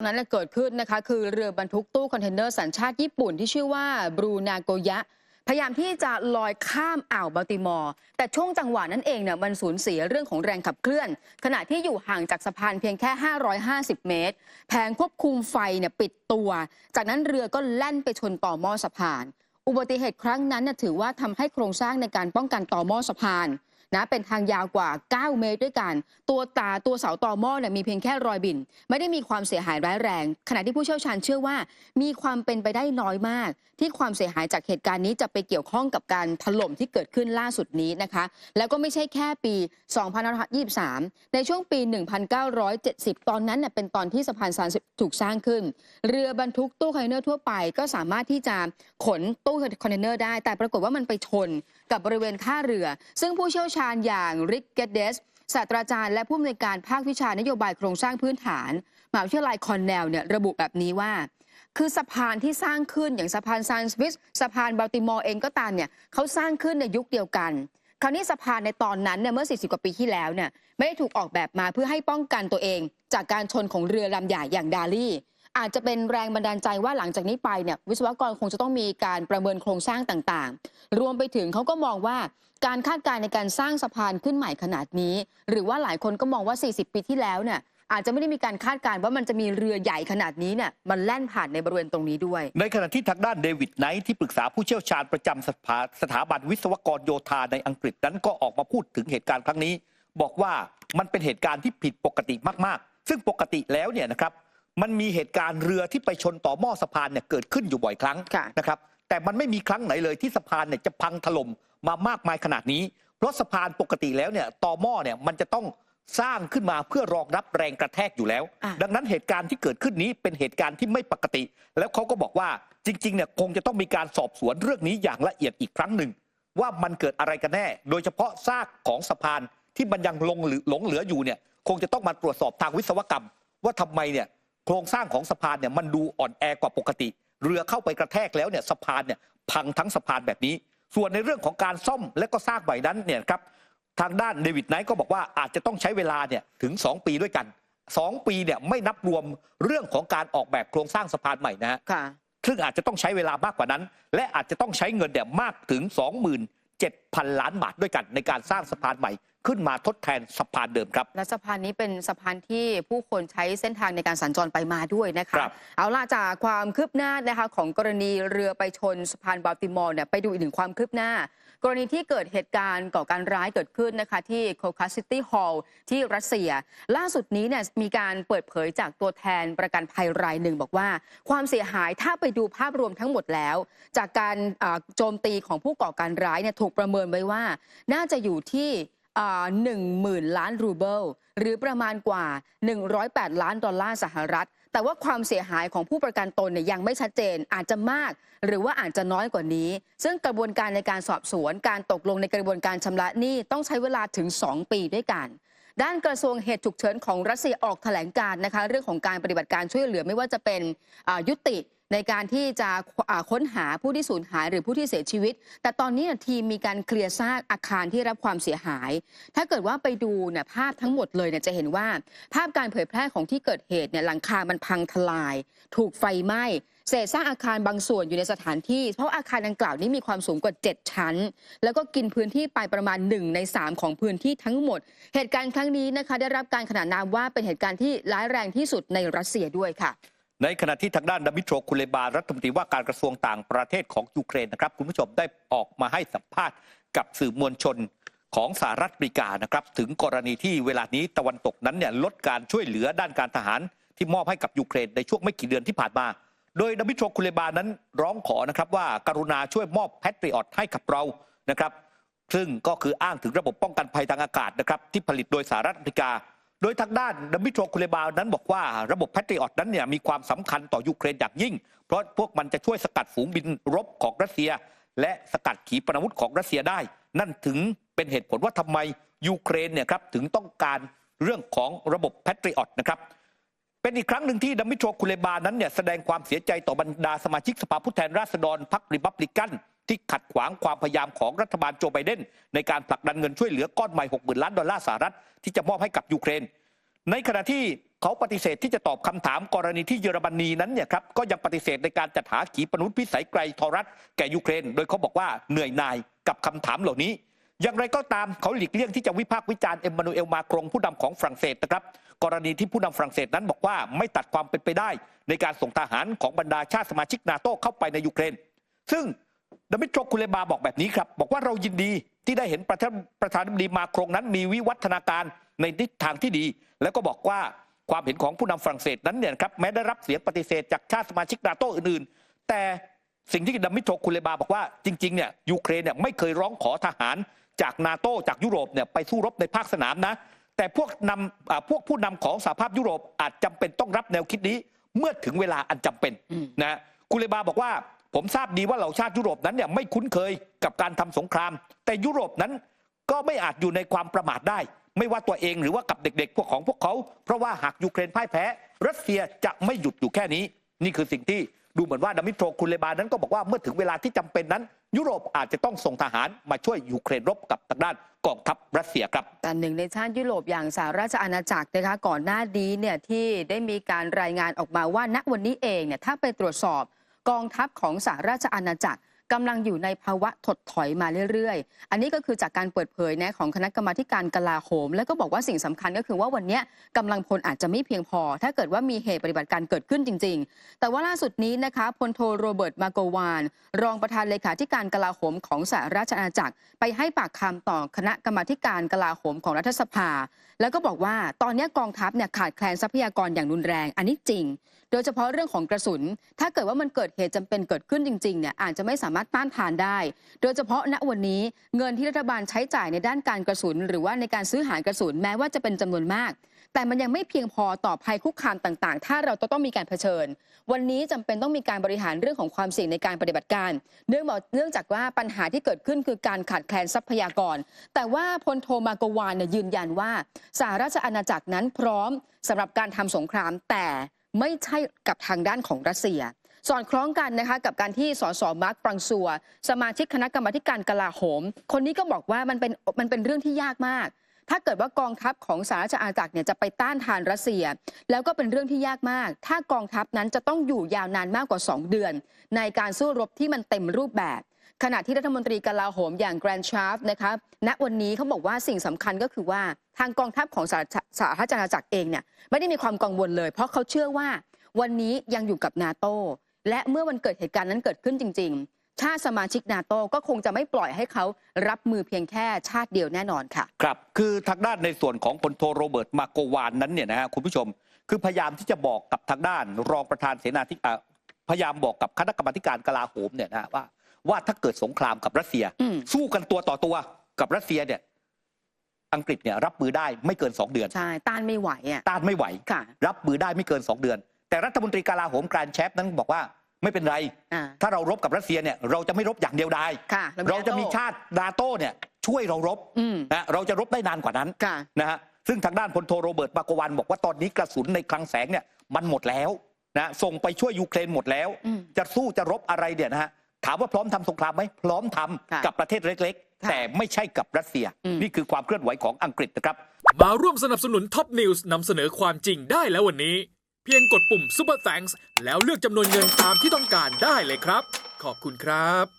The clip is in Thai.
นั้นเกิดขึ้นนะคะคือเรือบรรทุกตู้คอนเทนเนอร์สัญชาติญี่ปุ่นที่ชื่อว่าบรูนาโกยะพยายามที่จะลอยข้ามอ่าวบัลติมอร์แต่ช่วงจังหวะนั้นเองเนี่ยมันสูญเสียเรื่องของแรงขับเคลื่อนขณะที่อยู่ห่างจากสะพานเพียงแค่550 เมตรแผงควบคุมไฟเนี่ยปิดตัวจากนั้นเรือก็แล่นไปชนต่อหม้อสะพานอุบัติเหตุครั้งนั้นถือว่าทำให้โครงสร้างในการป้องกันต่อหม้อสะพานเป็นทางยาวกว่า9 เมตรด้วยกันตัวเสาต่อหม้อมีเพียงแค่รอยบิ่นไม่ได้มีความเสียหายร้ายแรงขณะที่ผู้เชี่ยวชาญเชื่อว่ามีความเป็นไปได้น้อยมากที่ความเสียหายจากเหตุการณ์นี้จะไปเกี่ยวข้องกับการถล่มที่เกิดขึ้นล่าสุดนี้นะคะแล้วก็ไม่ใช่แค่ปี2523ในช่วงปี 1970 ตอนนั้นเป็นตอนที่สะพานซานถูกสร้างขึ้นเรือบรรทุกตู้คอนเทนเนอร์ทั่วไปก็สามารถที่จะขนตู้คอนเทนเนอร์ได้แต่ปรากฏว่ามันไปชนกับบริเวณท่าเรือซึ่งผู้เชี่ยวชาญอย่างริกเกตเดสศาสตราจารย์และผู้อำนวยการภาควิชานโยบายโครงสร้างพื้นฐานมหาวิทยาลัยคอนเนลระบุแบบนี้ว่าคือสะพานที่สร้างขึ้นอย่างสะพานซานสวิสสะพานบัลติมอร์เองก็ตามเขาสร้างขึ้นในยุคเดียวกันคราวนี้สะพานในตอนนั้นเมื่อ40 กว่าปีที่แล้วไม่ได้ถูกออกแบบมาเพื่อให้ป้องกันตัวเองจากการชนของเรือลำใหญ่อย่างดาลี่อาจจะเป็นแรงบันดาลใจว่าหลังจากนี้ไปวิศวกรคงจะต้องมีการประเมินโครงสร้างต่างๆรวมไปถึงเขาก็มองว่าการคาดการณ์ในการสร้างสะพานขึ้นใหม่ขนาดนี้หรือว่าหลายคนก็มองว่า40 ปีที่แล้วอาจจะไม่ได้มีการคาดการณ์ว่ามันจะมีเรือใหญ่ขนาดนี้มันแล่นผ่านในบริเวณตรงนี้ด้วยในขณะที่ทางด้านเดวิดไนท์ที่ปรึกษาผู้เชี่ยวชาญประจำสถาบันวิศวกรโยธาในอังกฤษนั้นก็ออกมาพูดถึงเหตุการณ์ครั้งนี้บอกว่ามันเป็นเหตุการณ์ที่ผิดปกติมากๆซึ่งปกติแล้วนะครับมันมีเหตุการณ์เรือที่ไปชนต่อหม้อสะพานเกิดขึ้นอยู่บ่อยครั้งนะครับแต่มันไม่มีครั้งไหนเลยที่สะพานจะพังถล่มมามากมายขนาดนี้เพราะสะพานปกติแล้วต่อหม้อมันจะต้องสร้างขึ้นมาเพื่อรองรับแรงกระแทกอยู่แล้วดังนั้นเหตุการณ์ที่เกิดขึ้นนี้เป็นเหตุการณ์ที่ไม่ปกติแล้วเขาก็บอกว่าจริงๆคงจะต้องมีการสอบสวนเรื่องนี้อย่างละเอียดอีกครั้งหนึ่งว่ามันเกิดอะไรกันแน่โดยเฉพาะซากของสะพานที่มันยังหลงเหลืออยู่คงจะต้องมาตรวจสอบทางวิศวกรรมว่าทำไมโครงสร้างของสะพานมันดูอ่อนแอกว่าปกติเรือเข้าไปกระแทกแล้วสะพานพังทั้งสะพานแบบนี้ส่วนในเรื่องของการซ่อมและก็สร้างใหม่นั้นครับทางด้านเดวิดไนท์ก็บอกว่าอาจจะต้องใช้เวลาถึง2 ปีด้วยกัน2 ปีไม่นับรวมเรื่องของการออกแบบโครงสร้างสะพานใหม่นะฮะซึ่งอาจจะต้องใช้เวลามากกว่านั้นและอาจจะต้องใช้เงินมากถึง 27,000 ล้านบาทด้วยกันในการสร้างสะพานใหม่ขึ้นมาทดแทนสะพานเดิมครับและสะพานนี้เป็นสะพานที่ผู้คนใช้เส้นทางในการสัญจรไปมาด้วยนะคะเอาล่ะจากความคืบหน้านะคะของกรณีเรือไปชนสะพานบัลติมอร์ไปดูอีกหนึ่งความคืบหน้ากรณีที่เกิดเหตุการณ์ก่อการร้ายเกิดขึ้นนะคะที่โคคัสซิตี้ฮอลล์ที่รัสเซียล่าสุดนี้มีการเปิดเผยจากตัวแทนประกันภัยรายหนึ่งบอกว่าความเสียหายถ้าไปดูภาพรวมทั้งหมดแล้วจากการโจมตีของผู้ก่อการร้ายถูกประเมินไว้ว่าน่าจะอยู่ที่10,000 ล้านรูเบิลหรือประมาณกว่า108 ล้านดอลลาร์สหรัฐแต่ว่าความเสียหายของผู้ประกันตนยังไม่ชัดเจนอาจจะมากหรือว่าอาจจะน้อยกว่านี้ซึ่งกระบวนการในการสอบสวนการตกลงในกระบวนการชำระหนี้ต้องใช้เวลาถึง2 ปีด้วยกันด้านกระทรวงเหตุฉุกเฉินของรัสเซียออกแถลงการณ์นะคะเรื่องของการปฏิบัติการช่วยเหลือไม่ว่าจะเป็นยุติในการที่จะค้นหาผู้ที่สูญหายหรือผู้ที่เสียชีวิตแต่ตอนนี้ทีมมีการเคลียร์ซากอาคารที่รับความเสียหายถ้าเกิดว่าไปดูภาพทั้งหมดเลยจะเห็นว่าภาพการเผยแพร่ของที่เกิดเหตุหลังคามันพังทลายถูกไฟไหม้เศษซากอาคารบางส่วนอยู่ในสถานที่เพราะอาคารดังกล่าวนี้มีความสูงกว่า7 ชั้นแล้วก็กินพื้นที่ไปประมาณ1 ใน 3ของพื้นที่ทั้งหมดเหตุการณ์ครั้งนี้นะคะได้รับการขนานนามว่าเป็นเหตุการณ์ที่ร้ายแรงที่สุดในรัสเซียด้วยค่ะในขณะที่ทางด้านดมิโตรคุเลบารัฐมนตรีว่าการกระทรวงต่างประเทศของยูเครนนะครับคุณผู้ชมได้ออกมาให้สัมภาษณ์กับสื่อมวลชนของสหรัฐอเมริกานะครับถึงกรณีที่เวลานี้ตะวันตกนั้นลดการช่วยเหลือด้านการทหารที่มอบให้กับยูเครนในช่วงไม่กี่เดือนที่ผ่านมาโดยดมิโตรคุเลบานั้นร้องขอนะครับว่ากรุณาช่วยมอบแพทริออตให้กับเรานะครับซึ่งก็คืออ้างถึงระบบป้องกันภัยทางอากาศนะครับที่ผลิตโดยสหรัฐอเมริกาโดยทางด้านดมิโตรคุเลบานั้นบอกว่าระบบแพทริออตนั้นมีความสำคัญต่อยูเครนอย่างยิ่งเพราะพวกมันจะช่วยสกัดฝูงบินรบของรัสเซียและสกัดขีปนาวุธของรัสเซียได้นั่นถึงเป็นเหตุผลว่าทำไมยูเครนครับถึงต้องการเรื่องของระบบแพทริออตนะครับเป็นอีกครั้งหนึ่งที่ดมิโตรคุเลบานั้นแสดงความเสียใจต่อบรรดาสมาชิกสภาผู้แทนราษฎรพรรคริพับลิกันที่ขัดขวางความพยายามของรัฐบาลโจไบเดนในการผลักดันเงินช่วยเหลือก้อนใหม่60,000 ล้านดอลลาร์สหรัฐที่จะมอบให้กับยูเครนในขณะที่ เขาปฏิเสธที่จะตอบคำถามกรณีที่เยอรมนีนั้นเนี่ยครับก็ยังปฏิเสธในการจัดหาขีปนาวุธพิสัยไกลทอรัสแก่ยูเครนโดยเขาบอกว่าเหนื่อยหน่ายกับคำถามเหล่านี้อย่างไรก็ตามเขาหลีกเลี่ยงที่จะวิพากษ์วิจารณ์เอ็มมานูเอลมาครงผู้นำของฝรั่งเศสนะครับกรณีที่ผู้นำฝรั่งเศสนั้นบอกว่าไม่ตัดความเป็นไปได้ในการส่งทหารของบรรดาชาติสมาชิกนาโต้เข้าไปในยูเครนซึ่งดมิโตร คูเลบาบอกแบบนี้ครับบอกว่าเรายินดีที่ได้เห็นประธานาธิบดีมาครงนั้นมีวิวัฒนาการในทิศทางที่ดีแล้วก็บอกว่าความเห็นของผู้นำฝรั่งเศสนั้นเนี่ยครับแม้ได้รับเสียงปฏิเสธจากชาติสมาชิกนาโต้อื่นๆแต่สิ่งที่ดมิโตร คูเลบาบอกว่าจริงๆเนี่ยยูเครนเนี่ยไม่เคยร้องขอทหารจากนาโต้จากยุโรปเนี่ยไปสู้รบในภาคสนามนะแต่พวกผู้นำของสหภาพยุโรปอาจจำเป็นต้องรับแนวคิดนี้เมื่อถึงเวลาอันจำเป็นนะคูเลบาบอกว่าผมทราบดีว่าเหล่าชาติยุโรปนั้นเนี่ยไม่คุ้นเคยกับการทำสงครามแต่ยุโรปนั้นก็ไม่อาจอยู่ในความประมาทได้ไม่ว่าตัวเองหรือว่ากับเด็กๆพวกเขาเพราะว่าหากยูเครนพ่ายแพ้รัสเซียจะไม่หยุดอยู่แค่นี้นี่คือสิ่งที่ดูเหมือนว่าดมิโตร คูเลบานั้นก็บอกว่าเมื่อถึงเวลาที่จำเป็นนั้นยุโรปอาจจะต้องส่งทหารมาช่วยยูเครนรบกับทางด้านกองทัพรัสเซียครับแต่หนึ่งในชาติยุโรปอย่างสหราชอาณาจักรนะคะก่อนหน้านี้เนี่ยที่ได้มีการรายงานออกมาว่าณวันนี้เองเนี่ยถ้าไปตรวจสอบกองทัพของสหราชอาณาจักรกำลังอยู่ในภาวะถดถอยมาเรื่อยๆอันนี้ก็คือจากการเปิดเผยนะของคณะกรรมาการกลาโหมแล้วก็บอกว่าสิ่งสำคัญก็คือว่าวันนี้กำลังพลอาจจะไม่เพียงพอถ้าเกิดว่ามีเหตุปฏิบัติการเกิดขึ้นจริงๆแต่ว่าล่าสุดนี้นะคะพลโทโรเบิร์ตมาโกวานรองประธานเลขาธิการกลาโหมของสหราชอาณาจักรไปให้ปากคำต่อคณะกรรมาการกลาโหมของรัฐสภาแล้วก็บอกว่าตอนนี้กองทัพเนี่ยขาดแคลนทรัพยากรอย่างรุนแรงอันนี้จริงโดยเฉพาะเรื่องของกระสุนถ้าเกิดว่ามันเกิดเหตุจำเป็นเกิดขึ้นจริงๆเนี่ยอาจจะไม่สามารถต้านทานได้โดยเฉพาะณวันนี้เงินที่รัฐบาลใช้จ่ายในด้านการกระสุนหรือว่าในการซื้อหากระสุนแม้ว่าจะเป็นจำนวนมากแต่มันยังไม่เพียงพอต่อภัยคุกคามต่างๆถ้าเราต้องมีการเผชิญวันนี้จำเป็นต้องมีการบริหารเรื่องของความเสี่ยงในการปฏิบัติการเนื่องจากว่าปัญหาที่เกิดขึ้นคือการขาดแคลนทรัพยากรแต่ว่าพลโทมาโกวานยืนยันว่าสหราชอาณาจักรนั้นพร้อมสำหรับการทำสงครามแต่ไม่ใช่กับทางด้านของรัสเซียสอดคล้องกันนะคะกับการที่สสมาร์คฟรังซัวสมาชิกคณะกรรมาการกลาโหมคนนี้ก็บอกว่ามันเป็นเรื่องที่ยากมากถ้าเกิดว่ากองทัพของสหราชอาณาจักรเนี่ยจะไปต้านทานรัสเซียแล้วก็เป็นเรื่องที่ยากมากถ้ากองทัพนั้นจะต้องอยู่ยาวนานมากกว่า2 เดือนในการสู้รบที่มันเต็มรูปแบบขณะที่รัฐมนตรีกลาโหมอย่างแกรนชาร์ฟนะคะณวันนี้เขาบอกว่าสิ่งสำคัญก็คือว่าทางกองทัพของสหราชอาณาจักรเองเนี่ยไม่ได้มีความกังวลเลยเพราะเขาเชื่อว่าวันนี้ยังอยู่กับนาโต้และเมื่อวันเกิดเหตุการณ์นั้นเกิดขึ้นจริงๆชาติสมาชิกนาโต้ก็คงจะไม่ปล่อยให้เขารับมือเพียงแค่ชาติเดียวแน่นอนค่ะครับคือทางด้านในส่วนของพลโทโรเบิร์ตมาโกวานนั้นเนี่ยนะฮะคุณผู้ชมคือพยายามที่จะบอกกับทางด้านรองประธานเสนาธิการพยายามบอกกับคณะกรรมาการกลาโหมเนี่ยนะว่าถ้าเกิดสงครามกับรัสเซียสู้กันตัวต่อตัวกับรัสเซียเนี่ยอังกฤษเนี่ยรับมือได้ไม่เกิน2 เดือนใช่ต้านไม่ไหวต้านไม่ไหวรับมือได้ไม่เกิน2 เดือนแต่รัฐมนตรีกลาโหมแกรนแชฟนั้นบอกว่าไม่เป็นไรถ้าเรารบกับรัสเซียเนี่ยเราจะไม่รบอย่างเดียวดายเราจะมีชาตินาโต้เนี่ยช่วยเรารบนะเราจะรบได้นานกว่านั้นนะฮะซึ่งทางด้านพลโทโรเบิร์ตมาโกวานบอกว่าตอนนี้กระสุนในคลังแสงเนี่ยมันหมดแล้วนะส่งไปช่วยยูเครนหมดแล้วจะสู้จะรบอะไรเนี่ยนะฮะถามว่าพร้อมทำสงครามไหมพร้อมทำกับประเทศเล็กๆแต่ไม่ใช่กับรัสเซียนี่คือความเคลื่อนไหวของอังกฤษนะครับมาร่วมสนับสนุนท็อปนิวส์นำเสนอความจริงได้แล้ววันนี้เพียงกดปุ่ม Super Thanks แล้วเลือกจำนวนเงินตามที่ต้องการได้เลยครับขอบคุณครับ